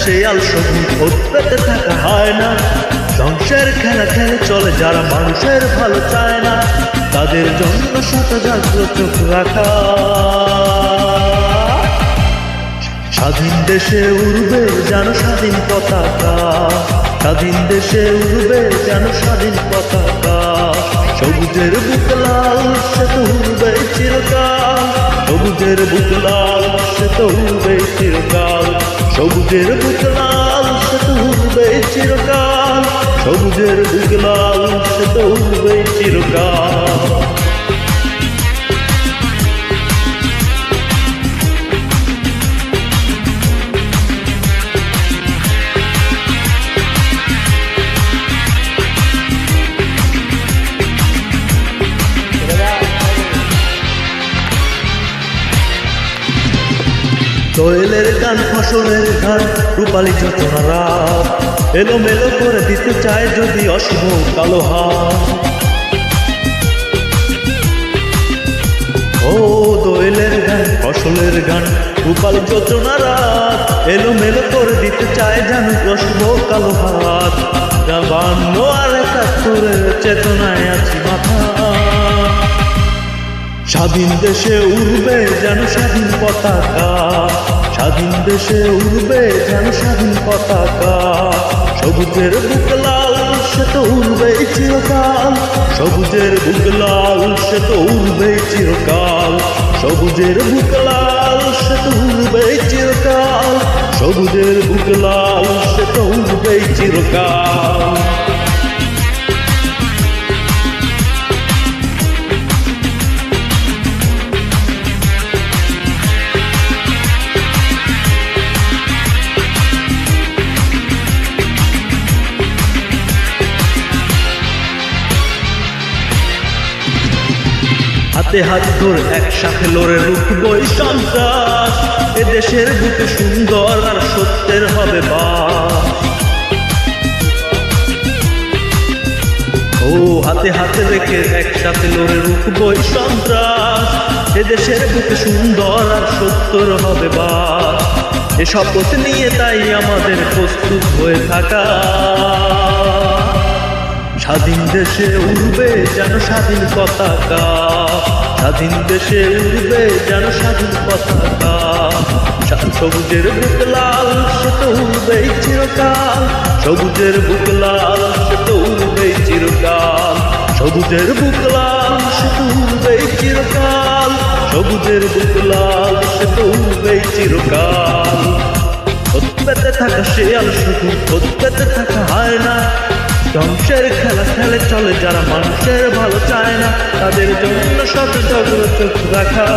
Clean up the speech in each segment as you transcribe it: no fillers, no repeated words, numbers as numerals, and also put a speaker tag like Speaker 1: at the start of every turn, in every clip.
Speaker 1: শেয়াল সবুজ ভোট পেতে থাকা হয় না। ধ্বংসের খেলা খেলে চলে যারা মানুষের ভালো চায় না, তাদের জন্য শত জাগ্রত চোখ রাখা। স্বাধীন দেশে উড়বে যেন স্বাধীন পতাকা, স্বাধীন দেশে উড়বে যেন স্বাধীন পতাকা। সবুজের বুক লাল সে তো উড়বে চিরকাল, সবুজের বুক লাল সে তো উড়বে চিরকাল, সবুজের বুক লাল সে তো উড়বে চিরকাল, সবুজের বুক লাল সে তো উড়বে চিরকাল। দোয়েলের গান ফসলের গান রূপালী যোজনা রাত, এলোমেলো করে দিতে চায় যদি অশুভ কালো হাত। ও দোয়েলের গান ফসলের গান রূপালী যোজনা রাত, এলোমেলো করে দিতে চায় যেন অশুভ কালো হাত। 52 আর 71 চেতনায় আছি মাথা, স্বাধীন দেশে উড়বে যেন স্বাধীন পতাকা, স্বাধীন দেশে উড়বে যেন স্বাধীন পতাকা। সবুজের বুক লাল সে তো উড়বে চিরকাল, সবুজের বুক লাল সে তো উড়বে চিরকাল, সবুজের বুক লাল সে তো উড়বে চিরকাল, সবুজের বুক লাল সে তো উড়বে চিরকাল। হাতে হাত ধরে একসাথে লড়ে রুখবো এই সন্ত্রাস, এ দেশের বুকে সুন্দর আর সত্যের হবে বাস। ও হাতে হাতে রেখে একসাথে লড়ে রুখবো এই সন্ত্রাস, এ দেশের বুকে সুন্দর আর সত্যের হবে বাস। এ শপথ নিয়ে তাই আমাদের প্রস্তুত হয়ে থাকা, স্বাধীন দেশে উড়বে যেন স্বাধীন পতাকা, স্বাধীন দেশে উড়বে যেন স্বাধীন পতাকা। সবুজের বুক লাল সে তো উড়বে চিরকাল, সবুজের বুক লাল সে তো উড়বে চিরকাল, সবুজের বুক লাল সে তো উড়বে চিরকাল, সবুজের বুক লাল সে তো উড়বে চিরকাল। ভোট পেতে থাকা শেয়াল শুধু ভোট পেতে থাকা হয় না, ধ্বংসের খেলা খেলে চলে যারা মানুষের ভালো চায় না, তাদের জন্য শত জাগ্রত চোখ রাখা।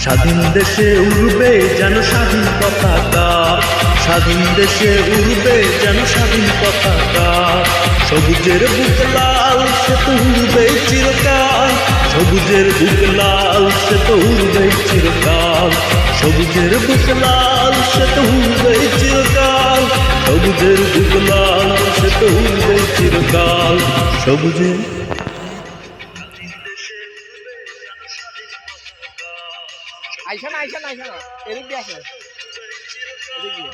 Speaker 1: স্বাধীন দেশে উড়বে যেন স্বাধীন পতাকা, স্বাধীন দেশে উড়বে যেন স্বাধীন পতাকা। সবুজের বুক লাল সে তো উড়বে চিরকাল, সবুজের বুক লাল সে তো উড়বে চিরকাল, সবুজের বুক লাল সে তো উড়বে চিরকাল, সবুজের বুক লাল সে তো উড়বে চিরকাল, সবুজের।
Speaker 2: আইসা না এদিক দিয়ে আসেন, এদিক দিয়ে।